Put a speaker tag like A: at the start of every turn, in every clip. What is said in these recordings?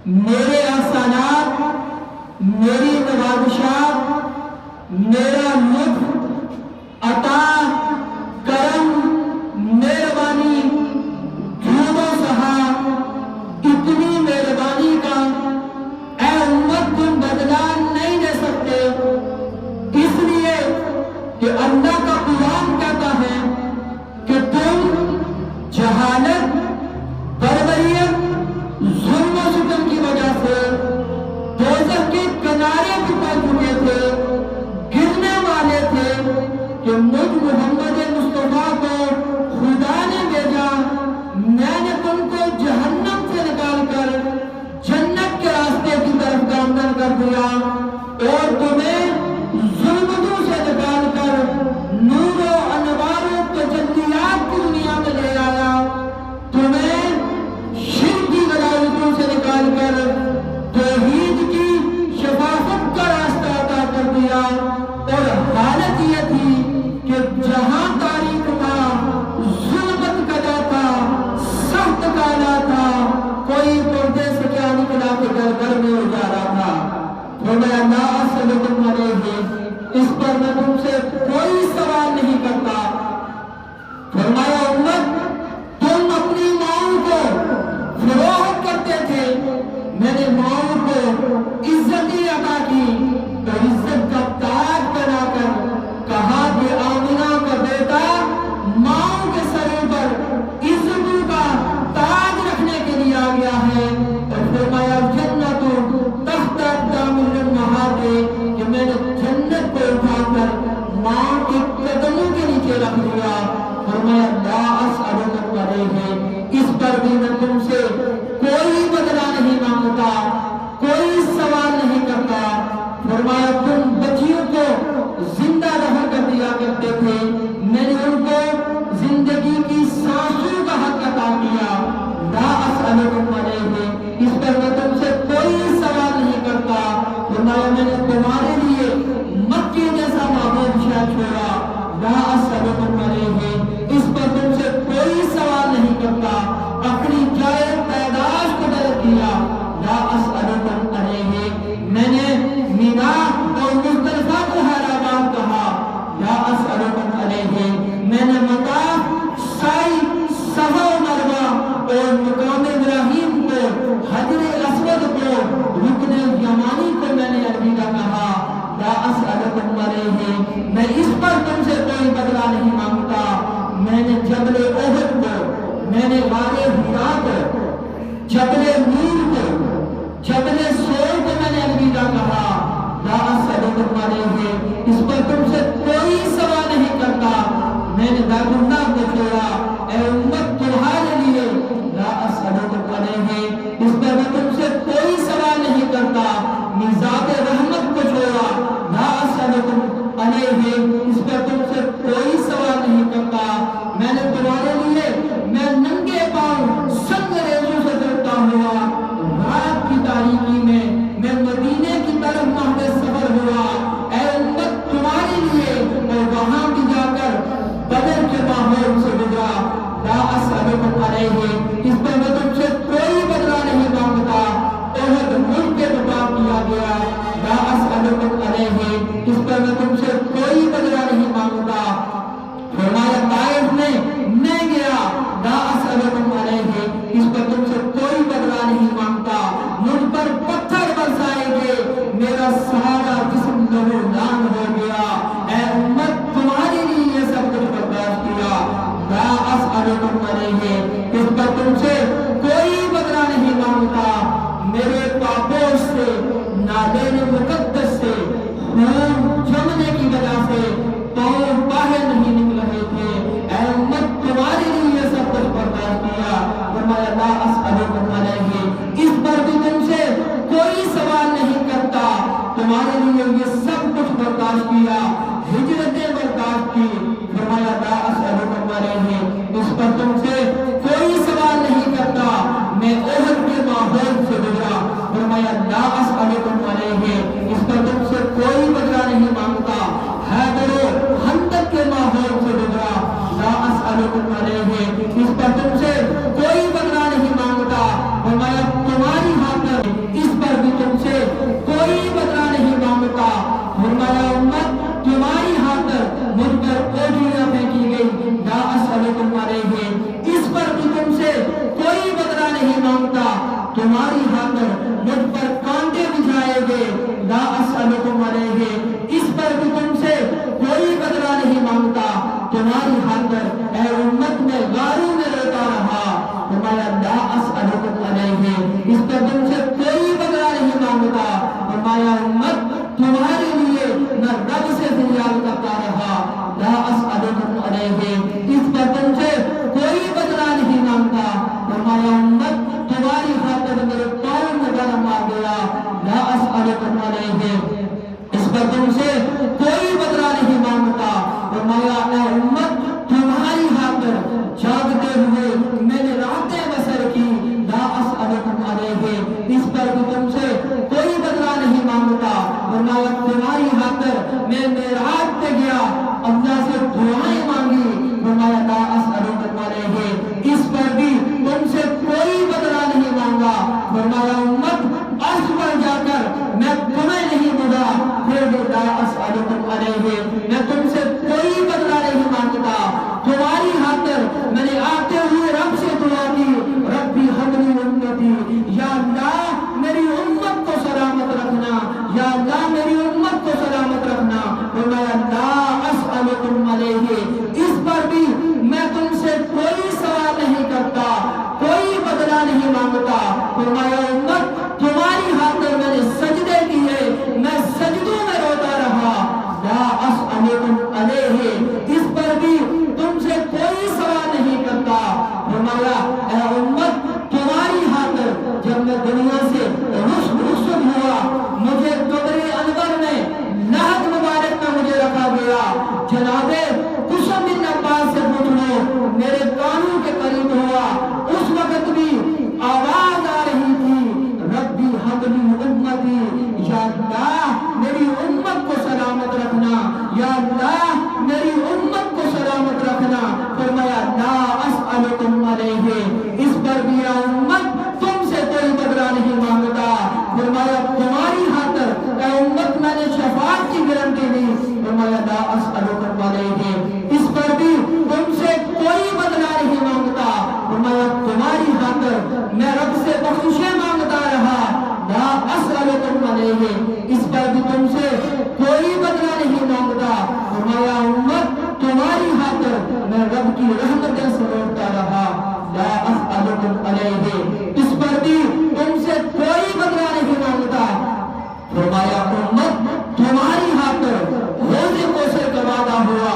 A: میرے احسانات، میری نوازشات، میرا لطف، عطا، کرم، مہربانی، جود و سخا، اتنی مہربانی کا اے امت تم بدلا نہیں دے سکتے، اس لیے کہ اللہ کا قرآن کہتا ہے کہ تم جہالت، بربریت، ظلم و ستم کی وجہ سے دوزخ کے کنارے پر پہنچ چکے تھے، گرنے والے تھے کہ مجھ محمد مصطفیٰ کو خدا نے بھیجا، میں نے تم کو جہنم سے نکال کر جنت کے راستے کی طرف گامزن کر دیا اور تمہیں ظلمتوں سے نکال کر نور و انوار و تجلیات کی دنیا میں لے آیا، تمہیں شرک کی غلاظتوں سے نکال کر توحید کی شفافت کا راستہ عطا کر دیا، اور حالت یہ تھی کہ جہاں تاریخ تھا، ظلمت کدا تھا، سخت کالا تھا، کوئی پردے سے کیا نکلا کہ گھر میں اجالا تھا۔ فرمایا لا اسألکم علیہ، اس پر میں تم سے کوئی سوال نہیں کرتا۔ فرمایا امت تم اپنی ماؤں کو فروخت کرتے تھے، میں نے ماؤں کو عزتی عطا کی تو عزت کا تاج بنا کر کہا کہ آمنہ کا بیٹا ماؤں کے سروں پر عزتوں کا تاج رکھنے کے لیے آ گیا ہے، اور فرمایا جنت تحت اقدام الامہات، کہ میں نے جنت کو اٹھا کر ماں کے قدموں کے نیچے رکھ دیا۔ فرمایا لا اسألکم علیہ، اس پر بھی میں تم سے کوئی بدلہ نہیں مانگتا، کوئی سوال نہیں کرتا۔ فرمایا تم بچیوں کو زندہ دفن کر دیا کرتے تھے، میں نے ان کو زندگی کی سانسوں کا حق عطا کیا۔ لا اسألکم علیہ، اس پر میں تم سے کوئی سوال نہیں کرتا۔ فرمایا میں نے تمہارے لیے مکے جیسا معبود شہر چھوڑا۔ لا اسألکم علیہ، اس پر تم سے کوئی سوال نہیں کرتا۔ اپنی جائے پیدائش کو درج کیا۔ لا اسألکم علیہ، میں نے مینا اور مزدلفہ کو حیرآباد کہا۔ لا اسألکم علیہ، میں نے مطاف، سعی، صفا و مروہ اور مقام ابراہیم کو، حجر اسود کو، رکن یمانی کو میں نے الوداع کہا۔ لا اسألکم علیہ، میں اس پر تم سے کوئی بدلہ نہیں مانگتا۔ میں نے جبل احد کو، میں نے غار حرا کو، جبل نور کو، جبل سور کو میں نے الوداع کہا۔ لا اسألکم علیہ، اس پر تم سے کوئی سوال نہیں کرتا۔ میں نے بیت اللہ کو چھوڑا، اے امت تمہارے لیے۔ لا اسألکم علیہ، اس پر میں تم سے کوئی سوال نہیں کرتا۔ میزات رحمت کو چھوڑا۔ لا اسألکم علیہ، اس پر تم سے کوئی سوال نہیں کرتا۔ میں نے تمہارے لیے، میں ننگے پاؤں سنگ ریزوں سے چلتا ہوا رات کی تاریکی میں مدینے کی طرف مہد سفر ہوا، اے امت تمہارے لیے، اور وہاں بھی جا کر بدر کے ماحول سے گزرا۔ لا اسألکم علیہ، اس پر میں تم سے کوئی بدلہ نہیں مانگتا۔ احد ملک کے دفاع کیا گیا۔ لا اسألکم علیہ، اس پر میں تم سے کوئی بدلہ نہیں مانگتا۔ فرمایا طائف میں میں گیا۔ لا اسألکم علیہ، اس پر تم سے کوئی بدلہ نہیں مانگتا۔ مجھ پر پتھر برسائے گئے، میرا سارا جسم لہو لعن ہو گیا، اے امت تمہارے لیے یہ سب کچھ برداشت کیا۔ لا اسألکم علیہ، اس پر تم سے کوئی بدلہ نہیں مانگتا۔ میرے پاپوش سے، نادین مقدس سے خون جمنے کی وجہ سے پاؤں باہر نہیں نکل رہے تھے، اے امت تمہارے لیے یہ سب کچھ برداشت کیا۔ فرمایا لا اسألکم علیہ، اس پر بھی تم سے کوئی سوال نہیں کرتا۔ تمہارے لیے یہ سب کچھ برداشت کیا، ہجرتیں برداشت کی۔ فرمایا لا اسألکم علیہ، اس پر تم سے کوئی سوال نہیں کرتا۔ میں احد کے ماحول سے گزرا۔ فرمایا لا اسألکم علیہ، اس پر تم سے کوئی بدلہ نہیں مانگتا۔ حیدر و خندق کے ماحول سے گزرا۔ لا اسألکم علیہ، اس پر تم سے کوئی بدلہ نہیں مانگتا۔ فرمایا تمہاری خاطر مانگتا، تمہاری خاطر مجھ پر کانٹے بچھائے گے، لا اسألکم علیہ، اس پر بھی تم سے کوئی بدلہ نہیں مانگتا، تمہاری خاطر اے امت میں غاروں میں روتا رہا، فرمایا لا اسألکم علیہ، اس پر تم سے کوئی بدلہ نہیں مانگتا، فرمایا امت تمہارے لیے میں رب سے فریاد کرتا رہا، لا اسألکم علیہ، اس پر تم سے کوئی بدلہ نہیں مانگتا، فرمایا امت تمہاری خاطر میرے پاؤں میں گرم آ گیا، لا اسألکم علیہ، اس پر تم سے کوئی بدلہ نہیں مانگتا، فرمایا اے امت تمہاری خاطر جاگتے ہوئے میں نے راتیں بسر کی، لا اسألکم علیہ، اس پر بھی تم سے کوئی بدلہ نہیں مانگتا، فرمایا تمہاری خاطر میں معراج پہ گیا، اللہ سے دعائیں مانگی، فرمایا لا اسألکم علیہ، اس پر بھی تم سے کوئی بدلہ نہیں مانگا، فرمایا امت عرش پر جا کر میں تمہیں نہیں ملا، پھر بھی لا اسألکم علیہ، میں تم سے کوئی بدلہ نہیں مانگتا، تمہاری خاطر میں نے آتے ہوئے رب سے دعا کی، ربی حبلی امتی، یا اللہ میری امت کو سلامت رکھنا، یا اللہ میری امت کو سلامت رکھنا، فرمایا لا اسألکم علیہ، اس پر بھی میں تم سے کوئی سوال نہیں کرتا، کوئی بدلہ نہیں مانگتا، فرمایا امت تمہاری خاطر میں نے سجدے کیے، میں سجدوں میں روتا رہا، لا اسألکم علیہ، اس پر بھی تم سے کوئی سوال نہیں کرتا، فرمایا اے امت تمہاری خاطر جب میں دنیا سے رخصت ہوا، مجھے قبر انور میں لحد مبارک میں مجھے رکھا گیا، جناب قسم بن عباس سے پوچھ لو، میرے کانوں کے قریب ہوا، اس وقت بھی آواز آ رہی تھی، ربی حبلی امتی، یا اللہ میری امت کو سلامت رکھنا، یا اللہ میری امت کو سلامت رکھنا، فرمایا لا اسألکم علیہ، اس پر بھی یا امت تم سے کوئی بدلہ نہیں مانگتا، فرمایا تمہاری خاطر اے امت میں نے شفاعت کی گارنٹی دی، فرمایا لا اسألکم علیہ، اس پر بھی تم سے کوئی بدلہ نہیں مانگتا، فرمایا تمہاری خاطر میں رب سے بخششیں مانگتا رہا، لا اسألکم علیہ، اس پر بھی تم سے کوئی بدلہ نہیں مانگتا، فرمایا امت تمہاری خاطر میں رب کی رحمتیں سے روتا رہا، لا اسألکم علیہ، اس پر بھی تم سے کوئی بدلہ نہیں مانگتا، فرمایا امت تمہاری خاطر روزے کوثر کا وعدہ ہوا،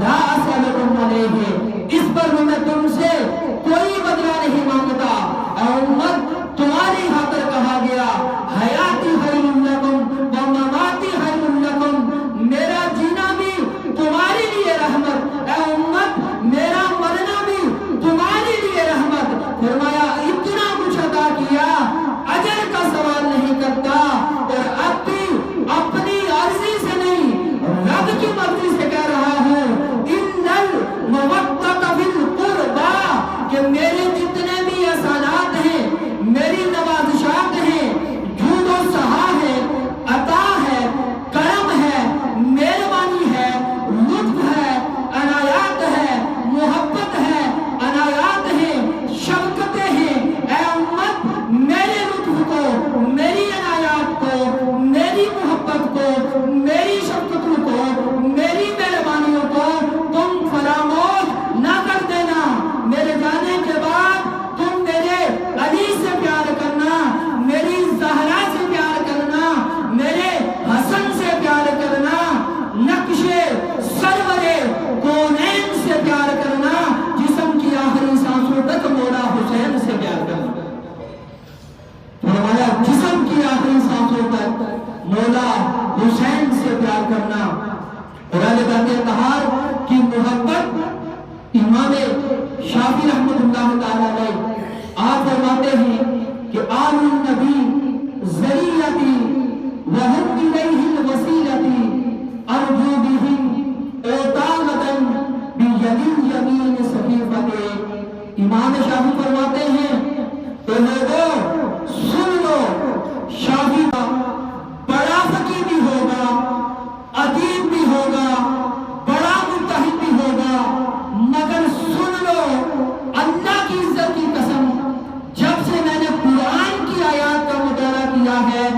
A: لا اسألکم علیہ، اس پر بھی میں تم سے کوئی بدلہ نہیں مانگتا، اے امت تمہاری خاطر کہا گیا حیاتی خیر لکم و مماتی خیر لکم، میرا جینا بھی تمہارے لیے رحمت، اے امت میرا مرنا بھی تمہارے لیے رحمت، فرمایا اتنا کچھ عطا کیا، اجر کا سوال نہیں کرتا، اور اب بھی اپنی عرضی سے نہیں رب کی مرضی سے کہہ رہا ہوں، ان المودۃ فی القربى، کہ میرے جتنے بھی احسانات ہیں، میری نوازشات ہیں، جود و سہا ہے، عطا ہے، کرم ہے، مہربانی ہے، لطف ہے، عنایات ہے، محبت ہے، عنایات ہیں، شفقتیں ہیں، اے امت میرے لطف کو، میری عنایات کو، میری محبت کو، میری شفقتوں کو، میری مہربانیوں کو تم فراموش نہ کر دینا، میرے جانے کے بعد تم میرے علی سے پیار کرنا، میری زہرا سے پیار کرنا، میرے حسن سے پیار کرنا، نقش سرور کونین سے پیار کرنا، جسم کی آخری سانسوں تک مولا حسین سے پیار کرنا، فرمایا جسم کی آخری سانسوں تک مولا حسین سے پیار کرنا، قرآن پاک طہار کی محبت امام شافعی رحمۃ اللہ تعالیٰ علیہ آپ فرماتے ہیں کہ آل النبی ذریعتی وہم الیہ الوسیلتی ارجو بہم اوتاغدن بید الیمین صحیفت، امام شافعی فرماتے ہیں تو لوگوں سن لو، شافعی بڑا فقیہ بھی ہوگا، ادیب بھی ہوگا، بڑا مجتہد بھی ہوگا، مگر سن لو اللہ کی عزت کی قسم، جب سے میں نے کیا ہے،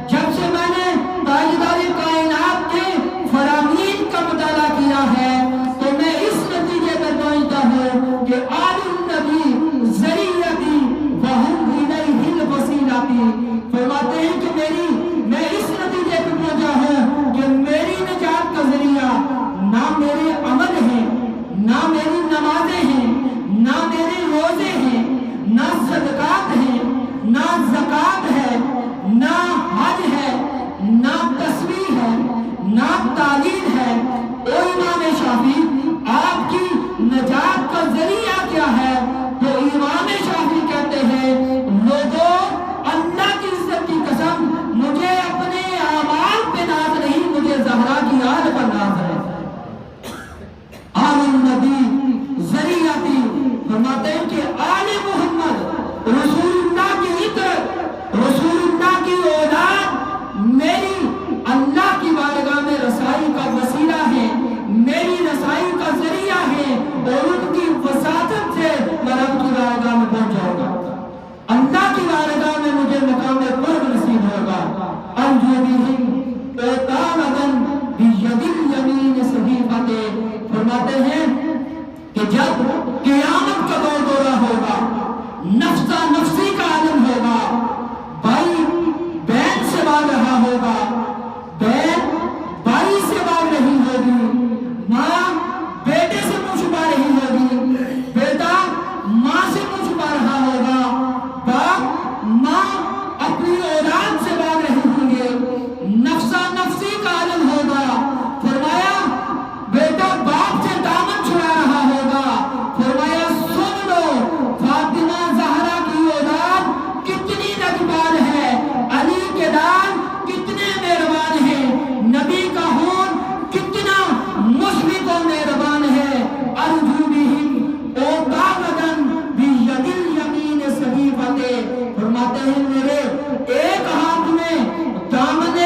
A: جب سے میں نے تاجدار کائنات کے فرامین کا مطالعہ کیا ہے تو میں اس نتیجے پر پہنچتا ہوں کہ آل النبی ذریعتی وہم الیہ الوسیلۃ۔ فرماتے ہیں کہ میں اس نتیجے پر پہنچا ہوں کہ میری نجات کا ذریعہ نہ میرے عمل ہیں، نہ میری نمازیں ہیں، نہ میرے روزے ہیں، نہ صدقات ہیں، نہ زکوٰۃ ہے، نہ حج ہے، نہ تسبیح ہے، نہ تعلیم ہے۔ او امام شافعی، آپ کی نجات کا ذریعہ کیا ہے؟ تو امام شافعی کہتے ہیں لوگوں، اللہ کی عزت کی قسم، مجھے اپنے اعمال پہ ناز نہیں، مجھے زہرا کی آل پر ناز ہے۔ آل النبی ذریعتی، فرماتے ہیں کہ آل محمد رسول اللہ کی عطر، رسول اللہ کی اولاد میری اللہ کی بارگاہ میں رسائی کا وسیلہ ہے، میری رسائی کا ذریعہ ہے، اور ان کی وساطت سے میں رب کی بارگاہ میں پہنچ جاؤں گا، اللہ کی بارگاہ میں مجھے مقام قرب نصیب ہوگا۔ انجو بہم اعتامدن بید الیمین صحیفۃ، فرماتے ہیں کہ جب قیامت کا دورہ ہوگا، نفسا نفسی کا عالم ہوگا، بھائی بہن سے بھاگ رہا ہوگا، بہن بھائی سے بھاگ رہی ہوگی، ماں بیٹے سے منہ چھپا رہی ہوگی، بیٹا ماں سے منہ چھپا رہا ہوگا، باپ ماں اپنی اولاد سے بھاگ رہے ہوں گے، نفسا نفسی کا عالم ہوگا۔ فرمایا بیٹا باپ سے دامن چھڑا رہا ہوگا، فرمایا سن لو فاطمہ زہرا کی اولاد کتنی نگہبان ہے، علی کے دان کتنے مہربان ہیں، نبی کا خون کتنا مشفق و مہربان ہے۔ ارجو بہم اعتامدن بید الیمین صحیفۃ، فرماتے ہیں میرے ایک ہاتھ میں دامن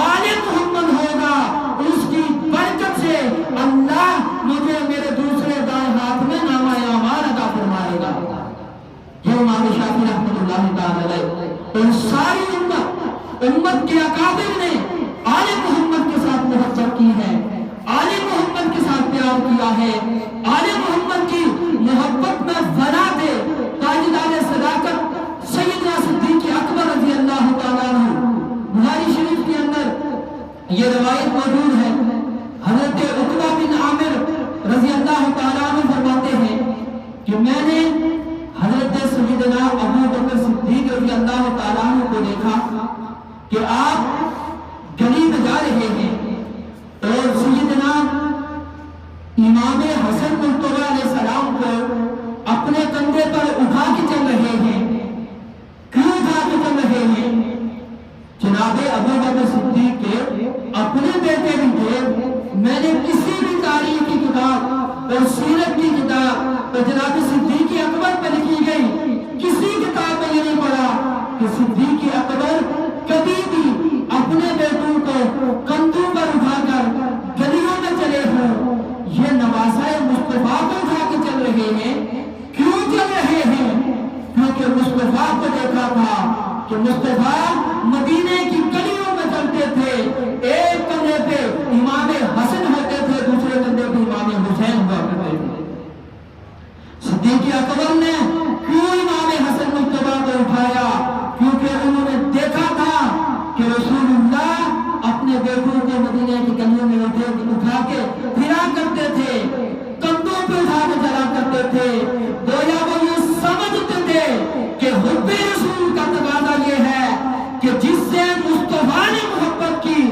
A: آل محمد ہوگا، اس کی برکت سے اللہ مجھے میرے دوسرے دائیں ہاتھ میں نامہ اعمال عطا فرمائے گا۔ یہ امام شافعی رحمۃ اللہ تعالی علیہ اور ساری امت کے اکابر نے آل محمد کے ساتھ محبت کی ہے، آل محمد کے ساتھ پیار کیا ہے، آل محمد کی محبت میں فنا دے تاجدار صداقت سیدنا صدیق اکبر رضی اللہ تعالیٰ عنہ۔ بخاری شریف کے اندر یہ روایت موجود ہے، حضرت عقبہ بن عامر رضی اللہ تعالیٰ عنہ فرماتے ہیں کہ میں نے حضرت سیدنا ابو بکر صدیق رضی اللہ تعالیٰ عنہ کو دیکھا کہ آپ گلی میں جا رہے ہیں اور سیدنا امام حسن مصطفیٰ علیہ السلام کو اپنے کندھے پر اٹھا کے چل رہے ہیں۔ کیوں اٹھا کے چل رہے ہیں؟ جناب ابو بکر صدیق کے اپنے بیٹے بھی تھے، میں نے کسی بھی تاریخ کی کتاب اور سیرت کی کتاب اور جناب صدیق اکبر پر لکھی گئی کسی کتاب میں یہ نہیں پڑھا کہ صدیق اکبر کبھی بھی اپنے بیٹوں کو کندھوں پر اٹھا کر گلیوں میں چلے ہوں۔ یہ نواسۂ مصطفیٰ کو اٹھا کے چل رہے ہیں، کیوں چل رہے ہیں؟ کیونکہ مصطفیٰ کو دیکھا تھا کہ مصطفیٰ مدینے کی گلیوں میں چلتے تھے، ایک کندھے پہ امام حسن ہوتے تھے، دوسرے کندھے پہ امام حسین ہوا کرتے تھے۔ صدیق اکبر نے کیوں امام حسن مصطفیٰ کو اٹھایا؟ کیونکہ انہوں نے دیکھا تھا کہ رسول اللہ اپنے بیٹوں کو مدینے کی گلیوں میں اٹھا کے پھرا کرتے تھے، کندھوں پہ اٹھا کے چلا کرتے تھے۔ گویا وہ یہ سمجھتے تھے کہ حب رسول کا تقاضا یہ ہے کہ جس سے مصطفیٰ نے محبت کی،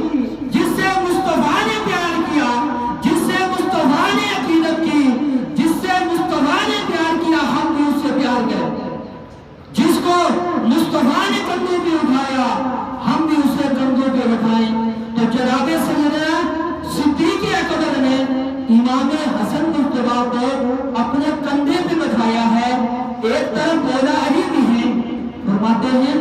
A: جس سے مصطفیٰ نے پیار کیا، جس سے مصطفیٰ نے عقیدت کی، جس سے مصطفیٰ نے پیار کیا، ہم بھی اس سے پیار کریں۔ جس کو مصطفیٰ نے کندھوں پہ اٹھایا ہم بھی اسے کندھوں پہ اٹھائیں۔ تو جناب سیدنا صدیق اکبر نے امام حسن مصطفیٰ کو اپنے کندھے پہ بٹھایا ہے، ایک طرف مولا علی بھی ہیں، فرماتے ہیں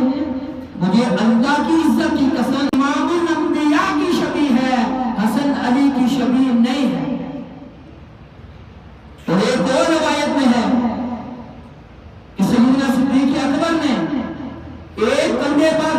A: مجھے اللہ کی عزت کی قسم امام الانبیاء کی شبیہ ہے، حسن علی کی شبیہ نہیں ہے۔ اور ایک اور روایت میں ہے کہ سیدنا صدیق اکبر نے ایک کندھے پر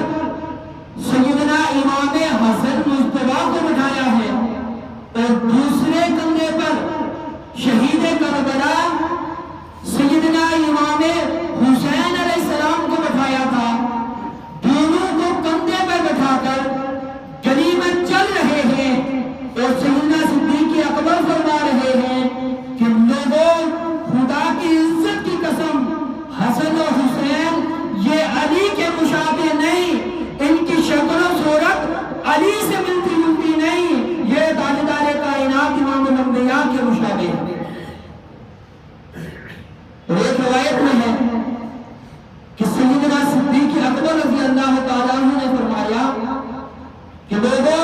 A: مشابہ نہیں، ان کی شکل و صورت علی سے ملتی جلتی نہیں، یہ تاجدار کائنات امام الانبیاء کے مشابہ ہے۔ اور ایک روایت میں ہے کہ سیدنا صدیق اکبر رضی اللہ تعالیٰ عنہ نے فرمایا کہ لوگوں،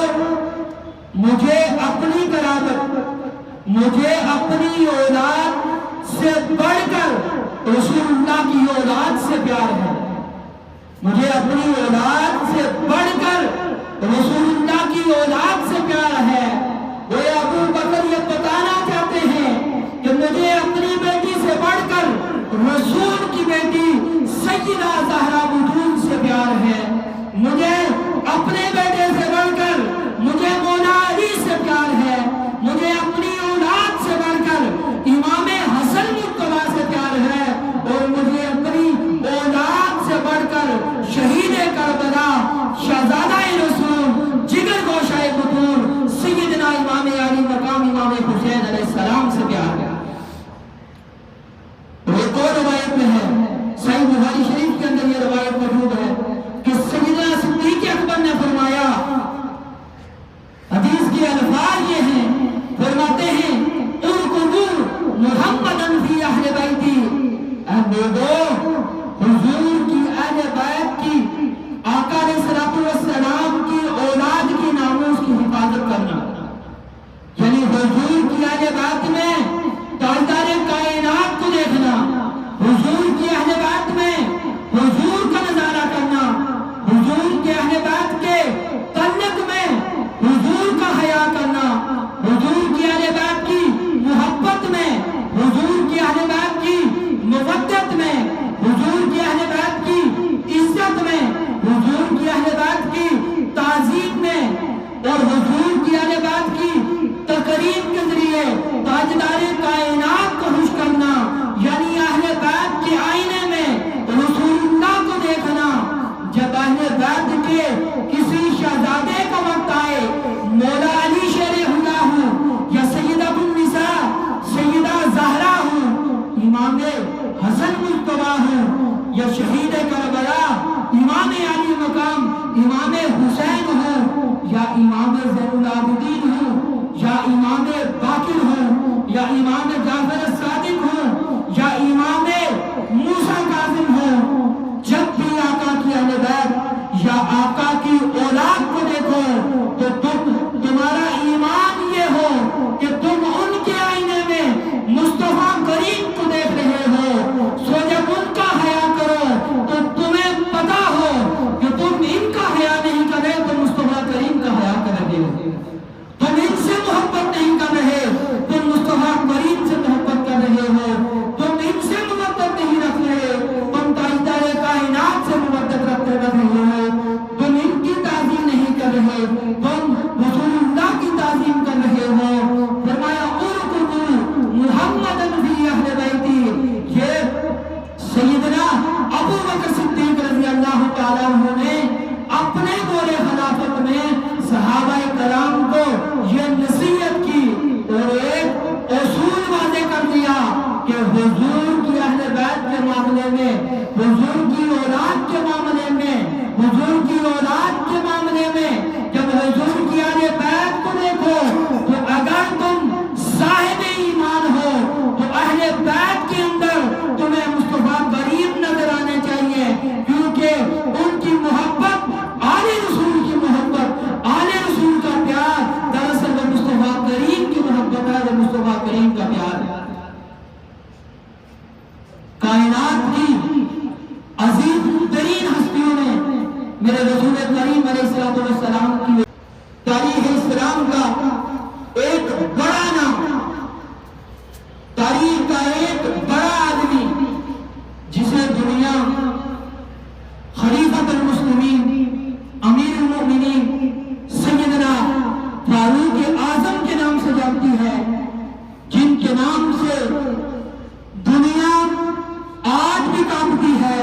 A: مجھے اپنی قرابت، مجھے اپنی اولاد سے بڑھ کر رسول اللہ کی اولاد سے پیار ہے، مجھے اپنی اولاد سے بڑھ کر رسول اللہ کی اولاد سے پیار ہے۔ وہ ابو بکر یہ بتانا چاہتے ہیں کہ مجھے اپنی بیٹی سے بڑھ کر رسول کی بیٹی سیدہ زہرا بطول سے پیار ہے، مجھے اپنے بیٹے سے بڑھ کر مجھے مولا علی سے پیار ہے، مجھے اپنی اولاد سے بڑھ کر امام حسن مجتبیٰ سے پیار ہے، اور مجھے اپنی اولاد سے بڑھ کر شہید کربلا شہزادہ رسول جگر گوشہ بطول سیدنا امام علی مقام امام حسین علیہ السلام سے پیار ہے۔ اور ایک اور روایت میں ہے، صحیح بخاری شریف کے اندر یہ روایت موجود ہے کہ سیدنا صدیق اکبر نے فرمایا، حدیث کے الفاظ یہ ہیں، فرماتے ہیں ارکبوا محمدا فی اہل بیتی، اے لوگوں، حضور کی اہل بیت کی، آقا علیہ السلام کی اولاد کی ناموس کی حفاظت کرنا، یعنی حضور کی اہل بیت میں تاجدار کائنات کو دیکھنا، حضور کی اہل بیت میں حضور کا نظارہ کرنا، حضور کے اہل بیت کے تعلق میں حضور کا حیا کرنا، حضور کی اہل بیت کی محبت میں، حضور کی اہل بیت کی مودت میں، حضور کی اہل بیت کی عزت میں، حضور کی اہل بیت کی تعظیم میں، اور حضور کی اہل بیت کی تقریب کے ذریعے تاجدار کائنات کو خوش کرنا، یعنی اہل بیت کے آئینے میں رسول اللہ کو دیکھنا۔ جب اہل بیت کے کسی شہزادے کا وقت آئے، مولا علی شیر خدا ہوں یا سیدہ النساء سیدہ زہرا ہوں، امام حسن مجتبیٰ ہوں یا شہید کربلا امام علی مقام امام حسین ہوں، یا امام زین العابدین ہوں، یا امام باقر ہوں، یا امام جعفر الصادق ہوں، یا امام موسیٰ کاظم ہوں، جب بھی آقا کی اہل بیت یا آقا کی اولاد کو دیکھو تو تمہارا ایمان یہ ہو کہ تم ان کے آئینے میں مصطفیٰ کریم کو دیکھ رہے ہو، سو جب ان کا حیا کرو تو تمہیں پتا ہو کہ تم ان کا حیا نہیں کر رہے تو مصطفیٰ کریم کا حیا کر رہے ہو، تم ان سے محبت نہیں کر رہے، تم مصطفیٰ کریم سے محبت کر رہے ہو، تم ان سے محبت نہیں رکھ رہے، تم تاجدار کائنات سے محبت رکھتے رہے ہو، تم ان کی تعظیم نہیں کر رہے، تم رسول اللہ کی تعظیم کر رہے ہو۔ فرمایا ارکبوا محمدا فی اہل بیتی، یہ سیدنا ابو بکر صدیق رضی اللہ تعالیٰ عنہ نے اپنے دور خلافت میں صحابہ کرام کو یہ نصیحت کی اور ایک اصول واضح کر دیا کہ حضور کی اہل بیت کے معاملے میں، حضور کی اولاد کے معاملے میں، حضور کی اولاد کے معاملے میں جب حضور کی اہل بیت کو دیکھو تو اگر تم صاحب ایمان ہو تو اہل بیت کے اندر تمہیں مصطفیٰ کریم نظر آنے چاہیے، کیونکہ ان کی محبت آل رسول کی محبت، آل رسول کا پیار دراصل وہ مصطفیٰ کریم کی محبت ہے، وہ مصطفیٰ کریم کا پیار ہے۔ کائنات کی عظیم ترین ہستیوں نے میرے رسول کریم علیہ السلام کی تاریخ اسلام کا ایک بڑا نام، تاریخ کا ایک بڑا آدمی جسے دنیا خلیفۃ المسلمین امیر المؤمنین سیدنا فاروق اعظم کے نام سے جانتی ہے، جن کے نام سے دنیا آج بھی کانپتی ہے،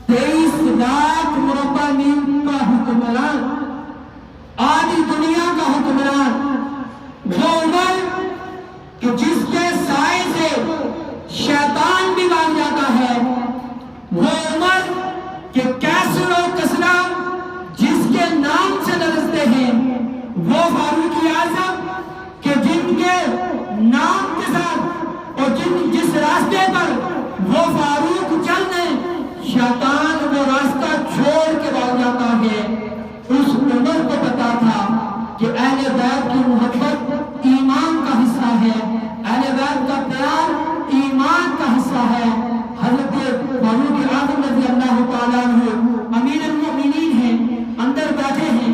A: 23 لاکھ مربع میل کا حکمران کسر و کسرہ جس کے نام سے لرزتے ہیں، وہ فاروق اعظم کہ جن کے نام کے ساتھ اور جس راستے پر وہ فاروق چلنے، شیطان وہ راستہ چھوڑ کے بھاگ جاتا ہے۔ اس عمر کو پتا تھا کہ اہل بیت کی محبت ایمان کا حصہ ہے، اہل بیت کا پیار ایمان کا حصہ ہے۔ حضرت فاروق اعظم رضی اللہ تعالیٰ عنہ امیر المؤمنین ہیں، اندر بیٹھے ہیں،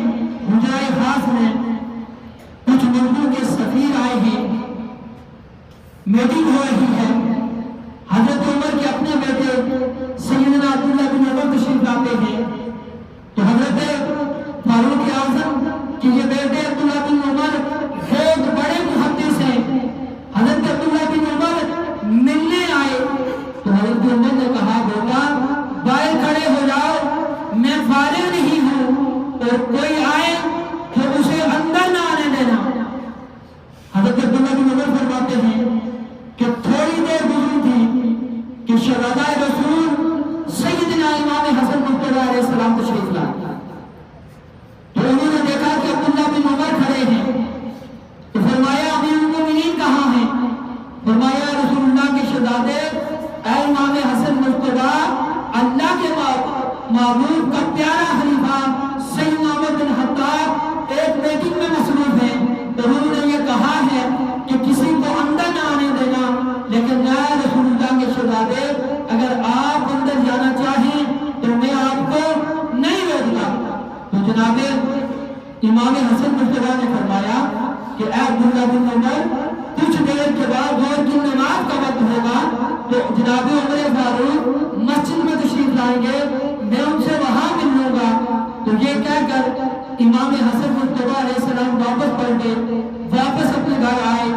A: حجرہ خاص میں کچھ ملکوں کے سفیر آئے ہیں، میٹنگ ہو رہی ہے۔ حضرت عمر کے اپنے بیٹے سیدنا عبداللہ بن عمر تشریف لاتے ہیں، تو حضرت فاروق اعظم کہ یہ بیٹے عبداللہ بن عمر بہت بڑے محدث ہیں، حضرت عبداللہ بن عمر ملنے آئے تو حضرت عمر نے کہا بیٹا باہر کھڑے ہو جاؤ، میں فارغ نہیں ہوں، اور کوئی آئے تو اسے اندر نہ آنے دینا۔ حضرت عبداللہ بن عمر فرماتے ہیں کہ تھوڑی دیر گزری تھی کہ شہزادہ رسول سیدنا امام حسن مجتبی علیہ السلام تشریف لائے، تو انہوں نے دیکھا کہ عبداللہ بن عمر کھڑے ہیں، تو فرمایا امیر المومنین کہاں ہیں؟ فرمایا رسول اللہ کے شہزادے اے امام حسن مجتبی، اللہ کے محبوب کا پیارا خلیفہ سیدنا عمر بن خطاب ایک میٹنگ میں مصروف ہیں، تو انہوں نے یہ کہا ہے کہ کسی کو اندر نہ آنے دینا، لیکن اے رسول اللہ کے شہزادے اگر آپ اندر جانا چاہیں تو میں آپ کو نہیں روکتا۔ تو جناب امام حسن مجتبی نے فرمایا کہ اے عبداللہ بن عمر کچھ دیر کے بعد ظہر کی نماز کا وقت ہوگا تو جناب عمر فاروق مسجد میں تشریف لائیں گے، میں ان سے وہاں مل لوں گا۔ تو یہ کہہ کر امام حسن مجتبی علیہ السلام واپس پلٹے، واپس اپنے گھر آئے۔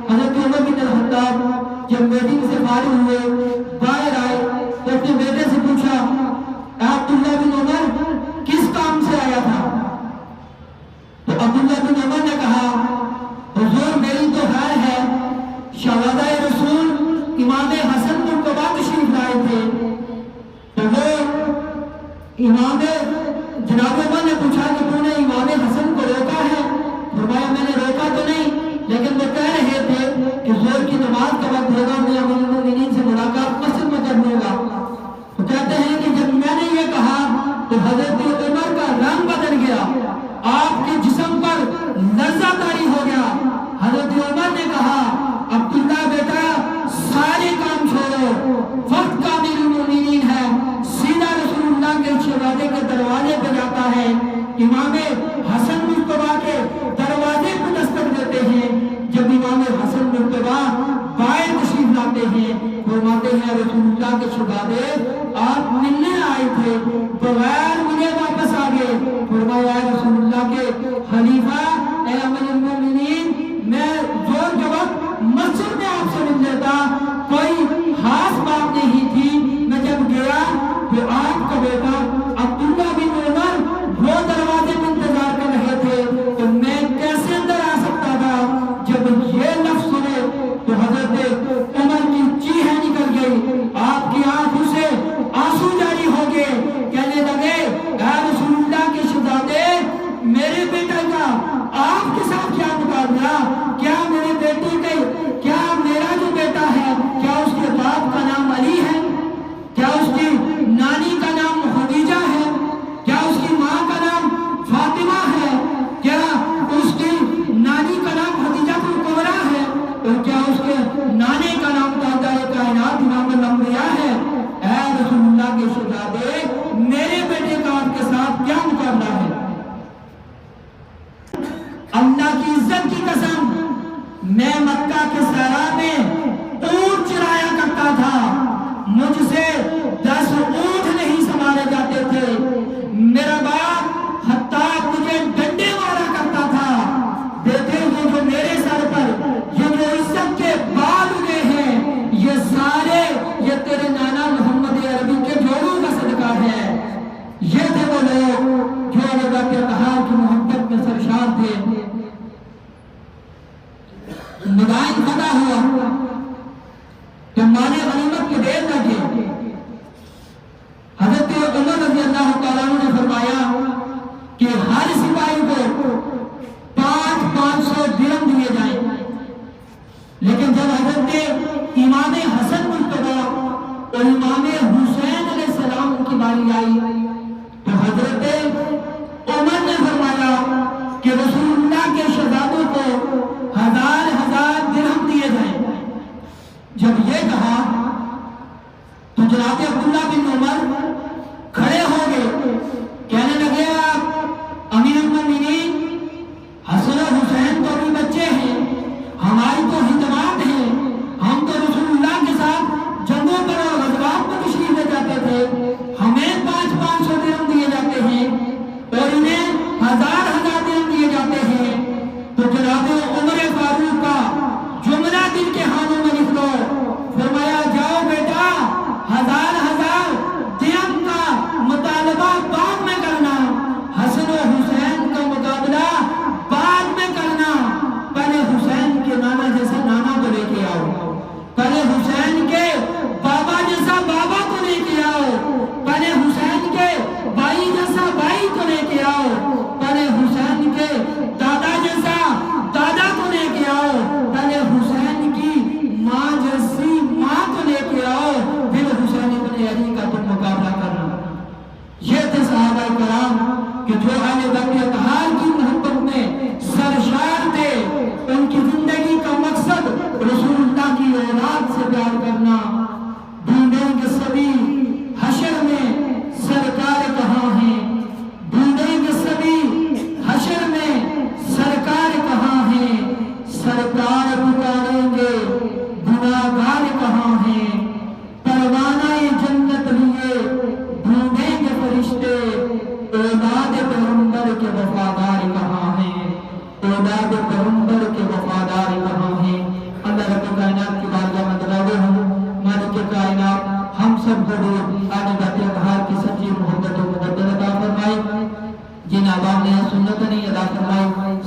A: حضرت عمر بن الخطاب جب میٹنگ سے فارغ ہوئے باہر آئے تو اپنے بیٹے سے پوچھا اے عبداللہ بن عمر کس کام سے آیا تھا؟ تو عبداللہ بن عمر نے کہا حضور میری تو خیر ہے، شہزادہ رسول امام حسن مجتبی تشریف لائے تھے، تو وہ امام جناب عمر نے پوچھا کہ تو نے امام حسن کو روکا ہے؟ فرمایا میں نے روکا تو نہیں، لیکن وہ کہہ رہے تھے کہ ظہر کی نماز کا وقت ہوگا، میں امیر المومنین سے ملاقات مسجد میں کر لوں گا۔ تو کہتے ہیں کہ جب میں نے یہ کہا تو حضرت عمر کا رنگ بدل گیا، آپ کے جسم پر لرزہ طاری ہو گیا۔ حضرت عمر نے کہا عبداللہ بیٹا سارے کام چھوڑو، وقت کا امیر المومنین ہے، سیدھا رسول اللہ کے شہزادے کے دروازے پہ جاتا ہے، امام حسن مجتبی کے دروازے پہ دستک دیتے ہیں۔ جب امام حسن مجتبی باہر تشریف لاتے ہیں فرماتے ہیں رسول اللہ کے شہزادے آپ ملنے آئے تھے بغیر مجھے واپس آ گئے۔ فرمایا رسول اللہ کے خلیفہ اے امیر المومنین میں زور کے وقت مسجد میں آپ سے مل لیتا، کوئی خاص بات نہیں تھی، میں جب گیا تو آپ کا بیٹا عبداللہ بن عمر وہ دروازے میں انتظار کر رہے تھے، تو میں کیسے اندر آ سکتا تھا؟ جب یہ لفظ سنے تو حضرت عمر کی چیخیں نکل گئی، آپ کی آنکھوں سے آنسو جاری ہو گئے، کہنے لگے اے رسول اللہ کے شہزادے میرے بیٹے کا کہنے لگے آپ امیر المومنین حسن و حسین تو بھی بچے ہیں، ہماری تو خدمات ہیں، ہم تو رسول اللہ کے ساتھ جنگوں پر اور غزوات میں تشریف لے جاتے تھے، ہمیں 500 درہم دیے جاتے ہیں اور انہیں 1000 درہم دیے جاتے ہیں۔ تو جناب عمر فاروق کا جملہ دل کے ہانوں میں لکھ لو، فرمایا جاؤ بیٹا 1000 درہم کا مطالبہ بعد میں کرنا، حسن و حسین کا مقابلہ بعد میں کرنا، پہلے حسین کے نانا جیسا نانا کو لے کے آؤ، پہلے حسین کے بابا جیسا بابا کو لے کے آؤ، پہلے حسین کے بھائی جیسا بھائی کو لے کے آؤ، پہلے حسین کے دادا جیسا دادا کو لے کے آؤ، پہلے حسین کی ماں جیسی ماں کو لے کے آؤ، پھر حسین ابن علی کا تم مقابلہ کرنا۔ یہ تھے صحابہ کرام کہ جو اہل بیت اطہار کی محبت میں سرشار تھے، ان کی زندگی کا مقصد رسول اللہ کی اولاد سے پیار کرنا۔ ڈھونڈیں گے سبھی حشر میں سرکار کہاں ہیں، ڈھونڈیں گے سبھی حشر میں سرکار کہاں ہیں، سرکار پکاریں گے گناہگار کہاں ہیں، پروانہ جنت لیے ڈھونڈیں گے فرشتے، اولاد پیغمبر کے وفادار کہاں ہیں، اولاد پیغمبر کے وفادار کہاں ہیں۔ اللہ رب کائنات کی بارگاہ میں دعوے ہوں، مالک کائنات ہم سب کو اہل بیت اطہار کی سچی محبت و محبت عطا فرمائے، جن آباد نے سنت نہیں ادا فرمائی۔